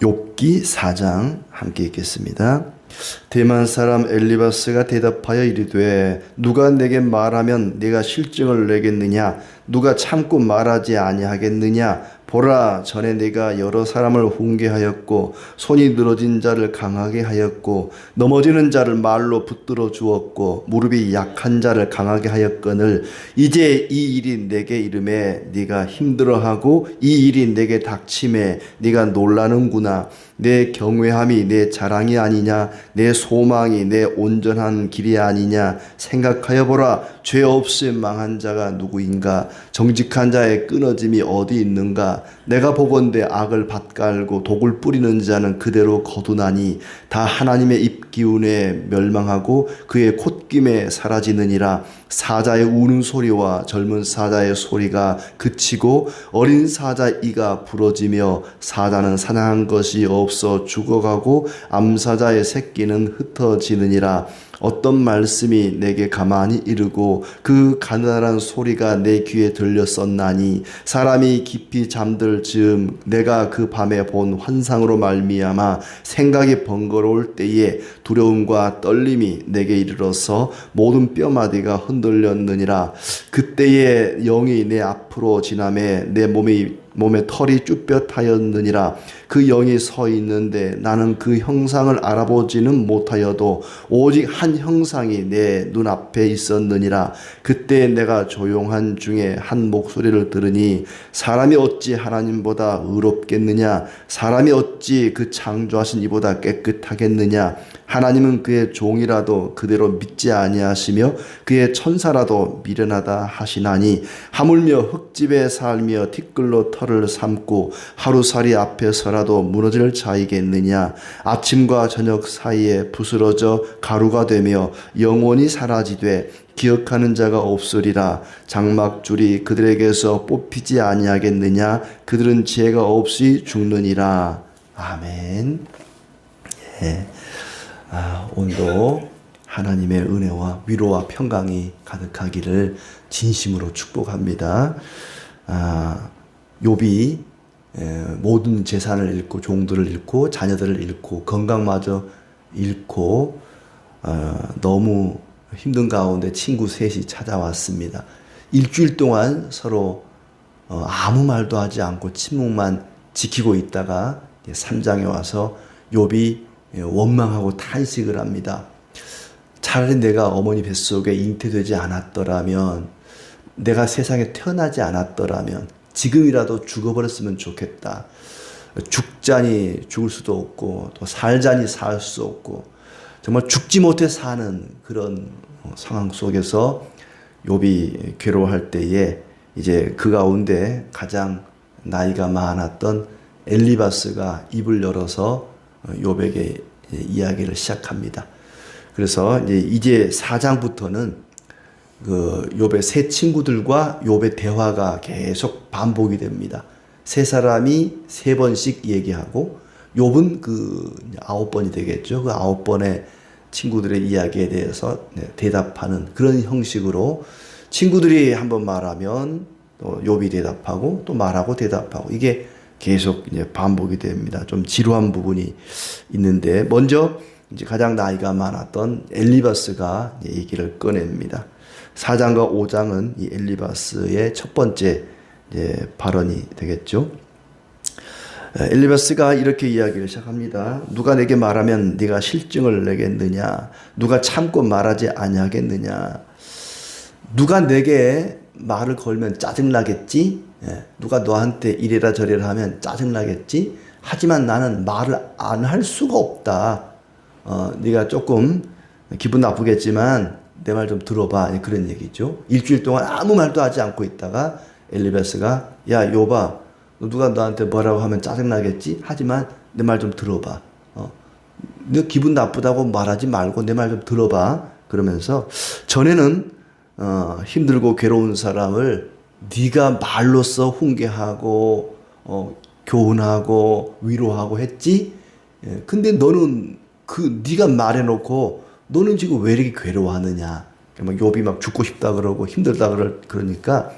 욥기 4장 함께 읽겠습니다. 대만 사람 엘리바스가 대답하여 이르되 누가 내게 말하면 내가 실증을 내겠느냐? 누가 참고 말하지 아니하겠느냐? 보라, 전에 내가 여러 사람을 훈계하였고 손이 늘어진 자를 강하게 하였고 넘어지는 자를 말로 붙들어 주었고 무릎이 약한 자를 강하게 하였거늘 이제 이 일이 내게 이름에 네가 힘들어하고 이 일이 내게 닥침에 네가 놀라는구나. 내 경외함이 내 자랑이 아니냐? 내 소망이 내 온전한 길이 아니냐? 생각하여 보라. 죄 없이 망한 자가 누구인가? 정직한 자의 끊어짐이 어디 있는가? 내가 보건대 악을 밭갈고 독을 뿌리는 자는 그대로 거두나니 다 하나님의 입기운에 멸망하고 그의 콧김에 사라지느니라. 사자의 우는 소리와 젊은 사자의 소리가 그치고 어린 사자 이가 부러지며 사자는 사냥한 것이 없어 죽어가고 암사자의 새끼는 흩어지느니라. 어떤 말씀이 내게 가만히 이르고 그 가느다란 소리가 내 귀에 들렸었나니 사람이 깊이 잠들 즈음 내가 그 밤에 본 환상으로 말미암아 생각이 번거로울 때에 두려움과 떨림이 내게 이르러서 모든 뼈마디가 흔들렸느니라. 그때에 영이 내 앞으로 지나매 내 몸에 털이 쭈뼛하였느니라. 그 영이 서 있는데 나는 그 형상을 알아보지는 못하여도 오직 한 형상이 내 눈앞에 있었느니라. 그때 내가 조용한 중에 한 목소리를 들으니 사람이 어찌 하나님보다 의롭겠느냐? 사람이 어찌 그 창조하신 이보다 깨끗하겠느냐? 하나님은 그의 종이라도 그대로 믿지 아니하시며 그의 천사라도 미련하다 하시나니 하물며 흙집에 살며 티끌로 털을 삼고 하루살이 앞에서라도 무너질 자이겠느냐? 아침과 저녁 사이에 부스러져 가루가 되며 영원히 사라지되 기억하는 자가 없으리라. 장막줄이 그들에게서 뽑히지 아니하겠느냐? 그들은 지혜가 없이 죽느니라. 아멘. 예. 오늘도 하나님의 은혜와 위로와 평강이 가득하기를 진심으로 축복합니다. 욥이 모든 재산을 잃고 종들을 잃고 자녀들을 잃고 건강마저 잃고 너무 힘든 가운데 친구 셋이 찾아왔습니다. 일주일 동안 서로 아무 말도 하지 않고 침묵만 지키고 있다가 3장에 와서 욥이 원망하고 탄식을 합니다. 차라리 내가 어머니 뱃속에 잉태되지 않았더라면, 내가 세상에 태어나지 않았더라면 지금이라도 죽어버렸으면 좋겠다. 죽자니 죽을 수도 없고 또 살자니 살 수 없고 정말 죽지 못해 사는 그런 상황 속에서 욥이 괴로워할 때에 이제 그 가운데 가장 나이가 많았던 엘리바스가 입을 열어서 욥에게 이야기를 시작합니다. 그래서 이제 4장부터는 그 욥의 세 친구들과 욥의 대화가 계속 반복이 됩니다. 세 사람이 세 번씩 얘기하고 욥은 그 9번이 되겠죠. 그 9번의 친구들의 이야기에 대해서 대답하는 그런 형식으로 친구들이 한번 말하면 또 욥이 대답하고 또 말하고 대답하고 이게 계속 이제 반복이 됩니다. 좀 지루한 부분이 있는데 먼저 이제 가장 나이가 많았던 엘리바스가 얘기를 꺼냅니다. 4장과 5장은 이 엘리바스의 첫 번째 이제 발언이 되겠죠. 엘리바스가 이렇게 이야기를 시작합니다. 누가 내게 말하면 네가 실증을 내겠느냐? 누가 참고 말하지 아니하겠느냐? 누가 내게 말을 걸면 짜증나겠지? 누가 너한테 이래라 저래라 하면 짜증나겠지? 하지만 나는 말을 안 할 수가 없다. 네가 조금 기분 나쁘겠지만 내 말 좀 들어봐. 그런 얘기죠. 일주일 동안 아무 말도 하지 않고 있다가 엘리바스가 야 욥아, 누가 너한테 뭐라고 하면 짜증나겠지? 하지만 내 말 좀 들어봐. 너 기분 나쁘다고 말하지 말고 내 말 좀 들어봐. 그러면서 전에는 힘들고 괴로운 사람을 네가 말로써 훈계하고 교훈하고 위로하고 했지. 근데 너는 네가 말해놓고 너는 지금 왜 이렇게 괴로워하느냐. 막 욥이 막 죽고 싶다 그러고 힘들다 그러니까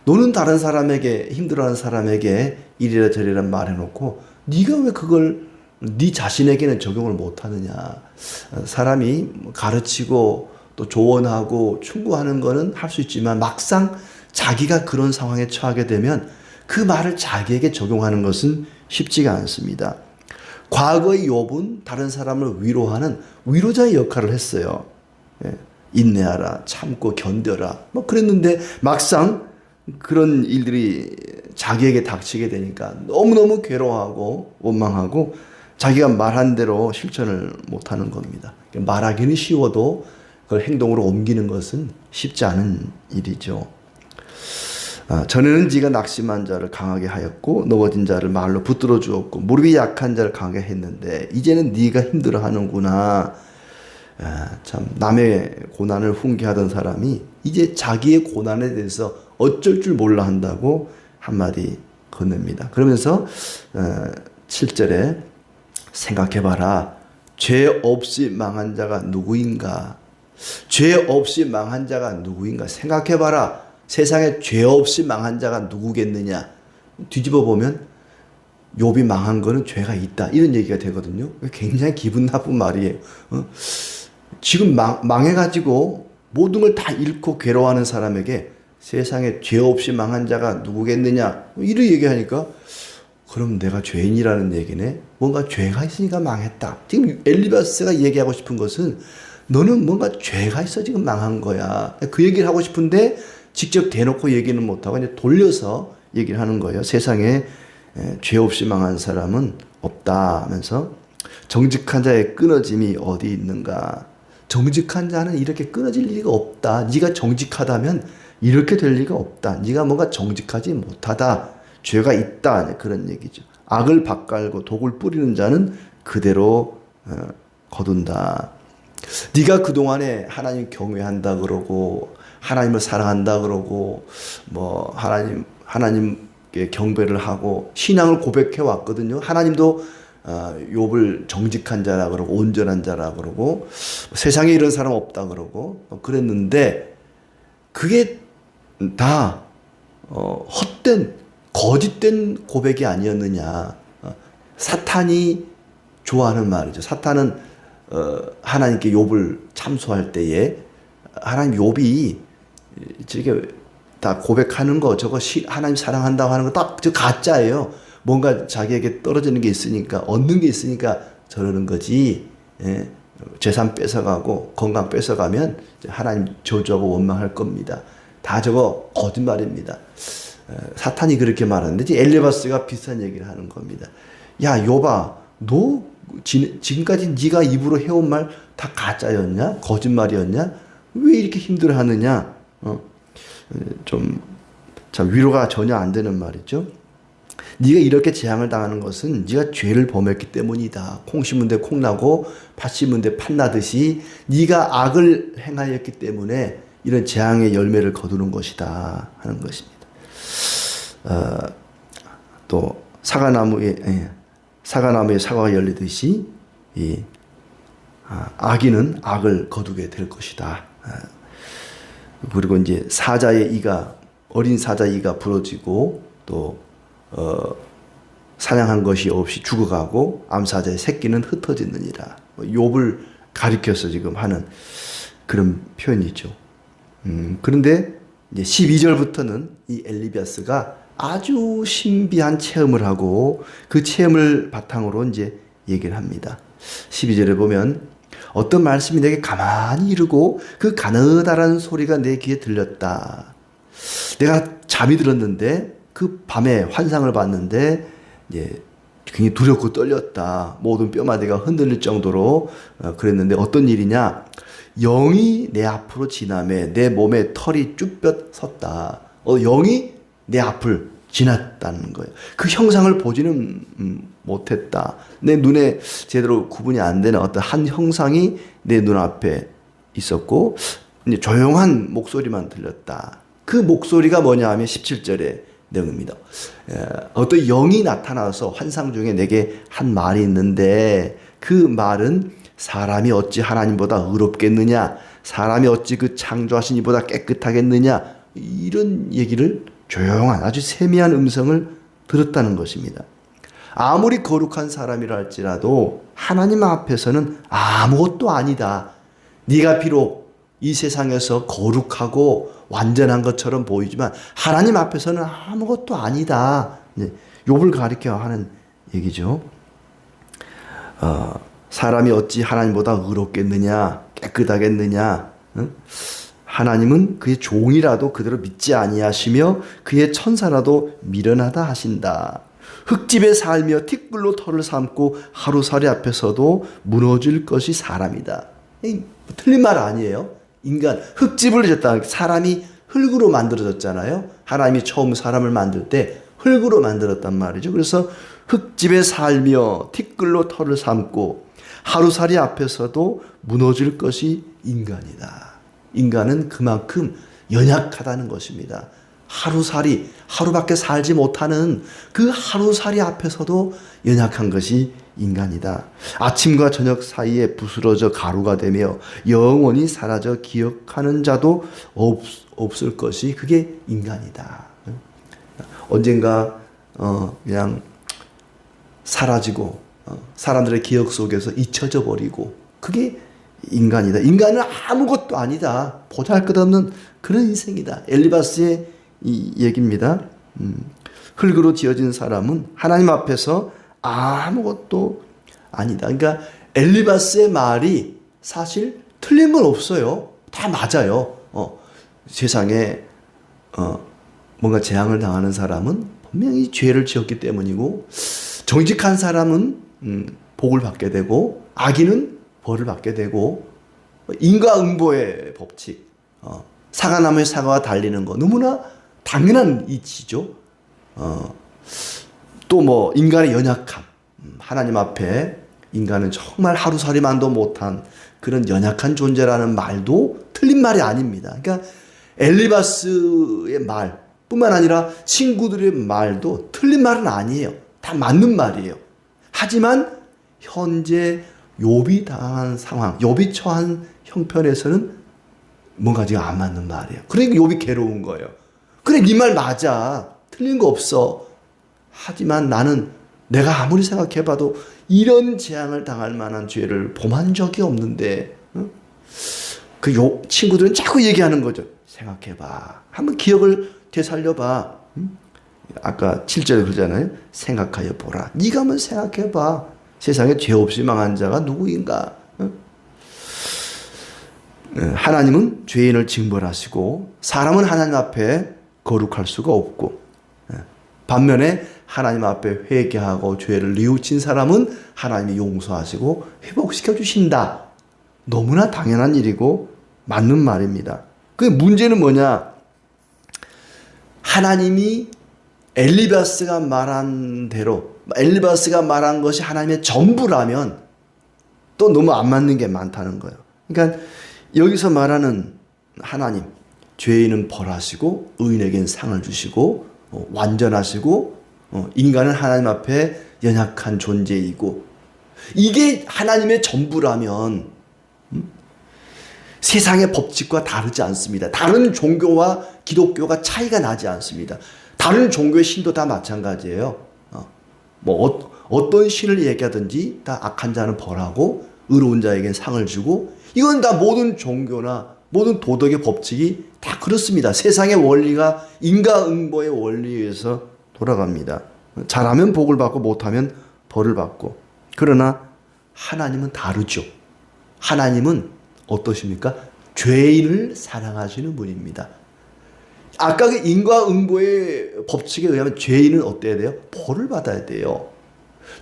너는 다른 사람에게 힘들어하는 사람에게 이래라 저래라 말해놓고 네가 왜 그걸 네 자신에게는 적용을 못하느냐. 사람이 가르치고 또 조언하고 충고하는 거는 할 수 있지만 막상 자기가 그런 상황에 처하게 되면 그 말을 자기에게 적용하는 것은 쉽지가 않습니다. 과거의 욥은 다른 사람을 위로하는 위로자의 역할을 했어요. 인내하라, 참고 견뎌라, 뭐 그랬는데 막상 그런 일들이 자기에게 닥치게 되니까 너무너무 괴로워하고 원망하고 자기가 말한 대로 실천을 못하는 겁니다. 말하기는 쉬워도 그걸 행동으로 옮기는 것은 쉽지 않은 일이죠. 전에는 네가 낙심한 자를 강하게 하였고 넘어진 자를 말로 붙들어 주었고 무릎이 약한 자를 강하게 했는데 이제는 네가 힘들어하는구나. 참 남의 고난을 훈계하던 사람이 이제 자기의 고난에 대해서 어쩔 줄 몰라 한다고 한마디 건넵니다. 그러면서 7절에 생각해봐라. 죄 없이 망한 자가 누구인가? 죄 없이 망한 자가 누구인가? 생각해봐라. 세상에 죄 없이 망한 자가 누구겠느냐? 뒤집어 보면 욥이 망한 거는 죄가 있다. 이런 얘기가 되거든요. 굉장히 기분 나쁜 말이에요. 지금 망해가지고 모든 걸 다 잃고 괴로워하는 사람에게 세상에 죄 없이 망한 자가 누구겠느냐? 이렇게 얘기하니까 그럼 내가 죄인이라는 얘기네. 뭔가 죄가 있으니까 망했다. 지금 엘리바스가 얘기하고 싶은 것은 너는 뭔가 죄가 있어 지금 망한 거야. 그 얘기를 하고 싶은데 직접 대놓고 얘기는 못하고 이제 돌려서 얘기를 하는 거예요. 세상에 죄 없이 망한 사람은 없다 하면서 정직한 자의 끊어짐이 어디 있는가. 정직한 자는 이렇게 끊어질 리가 없다. 네가 정직하다면 이렇게 될 리가 없다. 네가 뭔가 정직하지 못하다. 죄가 있다. 그런 얘기죠. 악을 밭갈고 독을 뿌리는 자는 그대로 거둔다. 네가 그동안에 하나님 경외한다 그러고 하나님을 사랑한다 그러고 뭐 하나님께 경배를 하고 신앙을 고백해 왔거든요. 하나님도 욥을 정직한 자라 그러고 온전한 자라 그러고 세상에 이런 사람 없다 그러고 그랬는데 그게 다 헛된 거짓된 고백이 아니었느냐. 사탄이 좋아하는 말이죠. 사탄은 하나님께 욥을 참소할 때에 하나님 욥이 저게 다 고백하는 거 저거 하나님 사랑한다고 하는 거 딱 저 가짜예요. 뭔가 자기에게 떨어지는 게 있으니까 얻는 게 있으니까 저러는 거지. 예. 재산 뺏어가고 건강 뺏어가면 하나님 저주하고 원망할 겁니다. 다 저거 거짓말입니다. 사탄이 그렇게 말하는데 엘리바스가 비슷한 얘기를 하는 겁니다. 야 욥아 너 지금까지 네가 입으로 해온 말 다 가짜였냐? 거짓말이었냐? 왜 이렇게 힘들어하느냐? 참 위로가 전혀 안 되는 말이죠. 네가 이렇게 재앙을 당하는 것은 네가 죄를 범했기 때문이다. 콩 심은 데 콩 나고 팥 심은 데 팥 나듯이 네가 악을 행하였기 때문에 이런 재앙의 열매를 거두는 것이다 하는 것입니다. 또 사과나무에 사과가 열리듯이 악인은 악을 거두게 될 것이다. 그리고 이제 어린 사자의 이가 부러지고 또 사냥한 것이 없이 죽어가고 암사자의 새끼는 흩어지느니라. 욥을 가리켜서 지금 하는 그런 표현이죠. 그런데 이제 12절부터는 이 엘리바스가 아주 신비한 체험을 하고 그 체험을 바탕으로 이제 얘기를 합니다. 12절에 보면 어떤 말씀이 내게 가만히 이르고 그 가느다란 소리가 내 귀에 들렸다. 내가 잠이 들었는데 그 밤에 환상을 봤는데 이제 굉장히 두렵고 떨렸다. 모든 뼈마디가 흔들릴 정도로 그랬는데 어떤 일이냐? 영이 내 앞으로 지나매 내 몸에 털이 쭈뼛 섰다. 영이 내 앞을 지났다는 거예요. 그 형상을 보지는 못했다. 내 눈에 제대로 구분이 안 되는 어떤 한 형상이 내 눈앞에 있었고 이제 조용한 목소리만 들렸다. 그 목소리가 뭐냐 하면 17절의 내용입니다. 어떤 영이 나타나서 환상 중에 내게 한 말이 있는데 그 말은 사람이 어찌 하나님보다 의롭겠느냐? 사람이 어찌 그 창조하신 이보다 깨끗하겠느냐? 이런 얘기를 조용한 아주 세미한 음성을 들었다는 것입니다. 아무리 거룩한 사람이라 할지라도 하나님 앞에서는 아무것도 아니다. 네가 비록 이 세상에서 거룩하고 완전한 것처럼 보이지만 하나님 앞에서는 아무것도 아니다. 욥을 가리켜 하는 얘기죠. 사람이 어찌 하나님보다 의롭겠느냐, 깨끗하겠느냐. 하나님은 그의 종이라도 그대로 믿지 아니하시며 그의 천사라도 미련하다 하신다. 흙집에 살며 티끌로 털을 삼고 하루살이 앞에서도 무너질 것이 사람이다. 틀린 말 아니에요. 인간, 흙집을 졌다. 사람이 흙으로 만들어졌잖아요. 하나님이 처음 사람을 만들 때 흙으로 만들었단 말이죠. 그래서 흙집에 살며 티끌로 털을 삼고 하루살이 앞에서도 무너질 것이 인간이다. 인간은 그만큼 연약하다는 것입니다. 하루살이, 하루밖에 살지 못하는 그 하루살이 앞에서도 연약한 것이 인간이다. 아침과 저녁 사이에 부스러져 가루가 되며 영원히 사라져 기억하는 자도 없을 것이 그게 인간이다. 언젠가 그냥 사라지고 사람들의 기억 속에서 잊혀져 버리고 그게 인간이다. 인간은 아무것도 아니다. 보잘것없는 그런 인생이다. 엘리바스의 이 얘기입니다. 흙으로 지어진 사람은 하나님 앞에서 아무것도 아니다. 그러니까 엘리바스의 말이 사실 틀린 건 없어요. 다 맞아요. 세상에 뭔가 재앙을 당하는 사람은 분명히 죄를 지었기 때문이고 정직한 사람은 복을 받게 되고 악인은 벌을 받게 되고 인과응보의 법칙, 사과나무에 사과가 달리는 거 너무나 당연한 이치죠. 또 뭐 인간의 연약함, 하나님 앞에 인간은 정말 하루살이만도 못한 그런 연약한 존재라는 말도 틀린 말이 아닙니다. 그러니까 엘리바스의 말뿐만 아니라 친구들의 말도 틀린 말은 아니에요. 다 맞는 말이에요. 하지만 현재 욥이 당한 상황, 욥이 처한 형편에서는 뭔가 지금 안 맞는 말이에요. 그러니까 욥이 괴로운 거예요. 그래, 네 말 맞아. 틀린 거 없어. 하지만 나는 내가 아무리 생각해봐도 이런 재앙을 당할 만한 죄를 범한 적이 없는데, 그 친구들은 자꾸 얘기하는 거죠. 생각해봐. 한번 기억을 되살려봐. 아까 7절에 그러잖아요. 생각하여 보라. 네가 한번 생각해봐. 세상에 죄 없이 망한 자가 누구인가? 하나님은 죄인을 징벌하시고 사람은 하나님 앞에 거룩할 수가 없고, 반면에 하나님 앞에 회개하고 죄를 뉘우친 사람은 하나님이 용서하시고 회복시켜 주신다. 너무나 당연한 일이고 맞는 말입니다. 그 문제는 뭐냐? 하나님이 엘리바스가 말한 대로, 엘리바스가 말한 것이 하나님의 전부라면 또 너무 안 맞는 게 많다는 거예요. 그러니까 여기서 말하는 하나님, 죄인은 벌하시고 의인에겐 상을 주시고 완전하시고 인간은 하나님 앞에 연약한 존재이고, 이게 하나님의 전부라면 세상의 법칙과 다르지 않습니다. 다른 종교와 기독교가 차이가 나지 않습니다. 다른 종교의 신도 다 마찬가지예요. 어떤 신을 얘기하든지 다 악한 자는 벌하고 의로운 자에겐 상을 주고, 이건 다 모든 종교나 모든 도덕의 법칙이 다 그렇습니다. 세상의 원리가 인과응보의 원리에 의해서 돌아갑니다. 잘하면 복을 받고 못하면 벌을 받고. 그러나 하나님은 다르죠. 하나님은 어떠십니까? 죄인을 사랑하시는 분입니다. 아까 그 인과응보의 법칙에 의하면 죄인은 어때야 돼요? 벌을 받아야 돼요.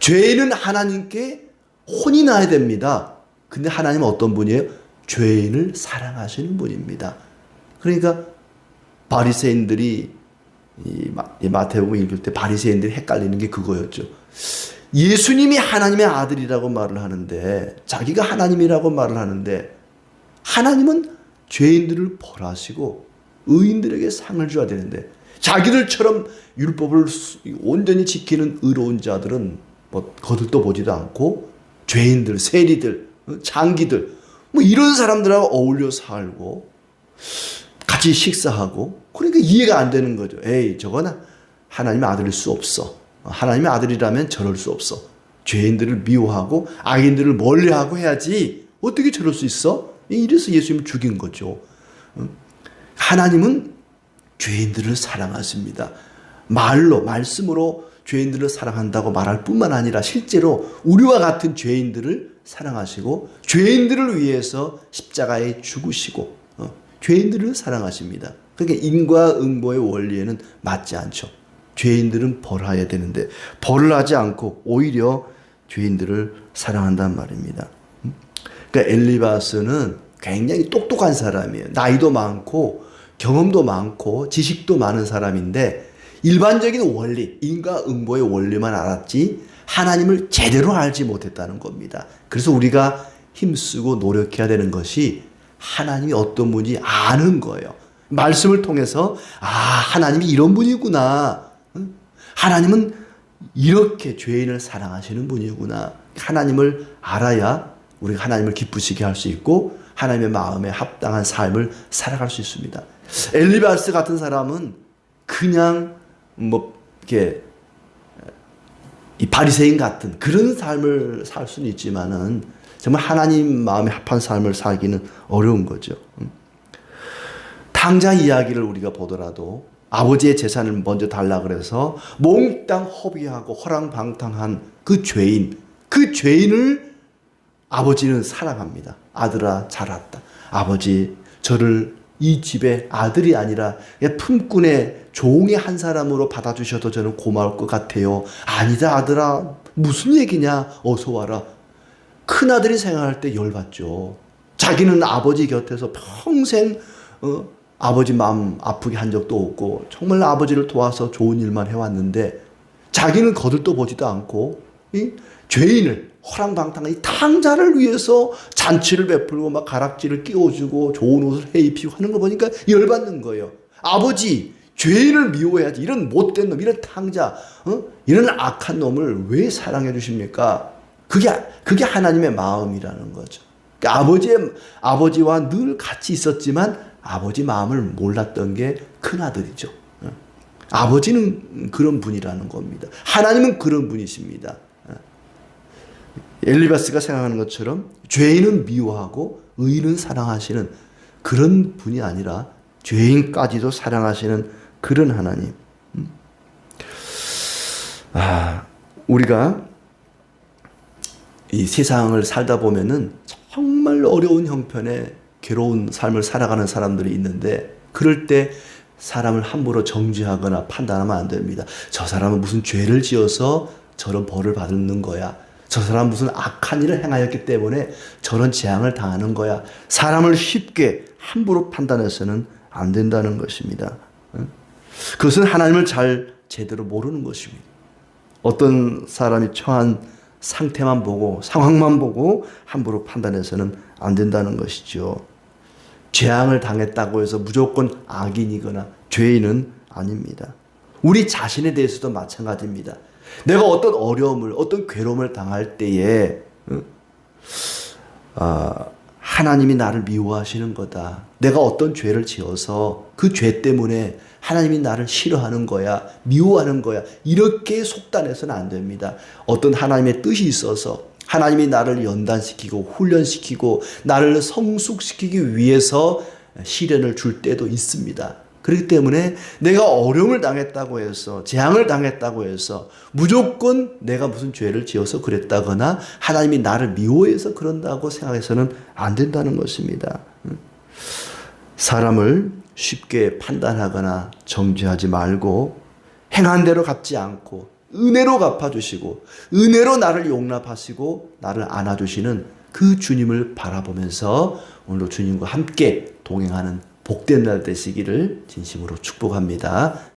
죄인은 하나님께 혼이 나야 됩니다. 근데 하나님은 어떤 분이에요? 죄인을 사랑하시는 분입니다. 그러니까 바리새인들이 이 마태복음 읽을 때 바리새인들이 헷갈리는 게 그거였죠. 예수님이 하나님의 아들이라고 말을 하는데, 자기가 하나님이라고 말을 하는데, 하나님은 죄인들을 벌하시고 의인들에게 상을 줘야 되는데, 자기들처럼 율법을 온전히 지키는 의로운 자들은 뭐 거들떠 보지도 않고 죄인들, 세리들, 장기들 뭐 이런 사람들하고 어울려 살고 같이 식사하고, 그러니까 이해가 안 되는 거죠. 에이, 저거는 하나님의 아들일 수 없어. 하나님의 아들이라면 저럴 수 없어. 죄인들을 미워하고 악인들을 멀리하고 해야지. 어떻게 저럴 수 있어? 이래서 예수님을 죽인 거죠. 하나님은 죄인들을 사랑하십니다. 말씀으로 죄인들을 사랑한다고 말할 뿐만 아니라 실제로 우리와 같은 죄인들을 사랑하시고 죄인들을 위해서 십자가에 죽으시고 죄인들을 사랑하십니다. 그러니까 인과응보의 원리에는 맞지 않죠. 죄인들은 벌해야 되는데 벌을 하지 않고 오히려 죄인들을 사랑한단 말입니다. 그러니까 엘리바스는 굉장히 똑똑한 사람이에요. 나이도 많고 경험도 많고 지식도 많은 사람인데 일반적인 원리, 인과응보의 원리만 알았지 하나님을 제대로 알지 못했다는 겁니다. 그래서 우리가 힘쓰고 노력해야 되는 것이 하나님이 어떤 분인지 아는 거예요. 말씀을 통해서 하나님이 이런 분이구나. 하나님은 이렇게 죄인을 사랑하시는 분이구나. 하나님을 알아야 우리가 하나님을 기쁘시게 할 수 있고 하나님의 마음에 합당한 삶을 살아갈 수 있습니다. 엘리바스 같은 사람은 그냥 이렇게 이 바리새인 같은 그런 삶을 살 수는 있지만은 정말 하나님 마음에 합한 삶을 살기는 어려운 거죠. 탕자 이야기를 우리가 보더라도 아버지의 재산을 먼저 달라 그래서 몽땅 허비하고 허랑방탕한 그 죄인을 아버지는 사랑합니다. 아들아 잘 왔다. 아버지 저를 이 집의 아들이 아니라 품꾼의 종의 한 사람으로 받아주셔도 저는 고마울 것 같아요. 아니다 아들아 무슨 얘기냐 어서 와라. 큰아들이 생각할 때 열받죠. 자기는 아버지 곁에서 평생 아버지 마음 아프게 한 적도 없고 정말 아버지를 도와서 좋은 일만 해왔는데 자기는 거들떠 보지도 않고 이 죄인을 허랑방탕한 이 탕자를 위해서 잔치를 베풀고 막 가락지를 끼워주고 좋은 옷을 해입히고 하는 거 보니까 열받는 거예요. 아버지 죄인을 미워해야지. 이런 못된 놈, 이런 탕자, 이런 악한 놈을 왜 사랑해 주십니까? 그게 하나님의 마음이라는 거죠. 그러니까 아버지와 늘 같이 있었지만 아버지 마음을 몰랐던 게 큰아들이죠. 아버지는 그런 분이라는 겁니다. 하나님은 그런 분이십니다. 엘리바스가 생각하는 것처럼 죄인은 미워하고 의인은 사랑하시는 그런 분이 아니라 죄인까지도 사랑하시는 그런 하나님. 우리가 이 세상을 살다 보면은 정말 어려운 형편에 괴로운 삶을 살아가는 사람들이 있는데 그럴 때 사람을 함부로 정죄하거나 판단하면 안 됩니다. 저 사람은 무슨 죄를 지어서 저런 벌을 받는 거야. 저 사람은 무슨 악한 일을 행하였기 때문에 저런 재앙을 당하는 거야. 사람을 쉽게 함부로 판단해서는 안 된다는 것입니다. 그것은 하나님을 제대로 모르는 것입니다. 어떤 사람이 처한 상태만 보고 상황만 보고 함부로 판단해서는 안 된다는 것이죠. 재앙을 당했다고 해서 무조건 악인이거나 죄인은 아닙니다. 우리 자신에 대해서도 마찬가지입니다. 내가 어떤 어려움을 어떤 괴로움을 당할 때에 하나님이 나를 미워하시는 거다. 내가 어떤 죄를 지어서 그 죄 때문에 하나님이 나를 싫어하는 거야. 미워하는 거야. 이렇게 속단해서는 안 됩니다. 어떤 하나님의 뜻이 있어서 하나님이 나를 연단시키고 훈련시키고 나를 성숙시키기 위해서 시련을 줄 때도 있습니다. 그렇기 때문에 내가 어려움을 당했다고 해서 재앙을 당했다고 해서 무조건 내가 무슨 죄를 지어서 그랬다거나 하나님이 나를 미워해서 그런다고 생각해서는 안 된다는 것입니다. 사람을 쉽게 판단하거나 정죄하지 말고 행한 대로 갚지 않고 은혜로 갚아주시고 은혜로 나를 용납하시고 나를 안아주시는 그 주님을 바라보면서 오늘도 주님과 함께 동행하는 복된 날 되시기를 진심으로 축복합니다.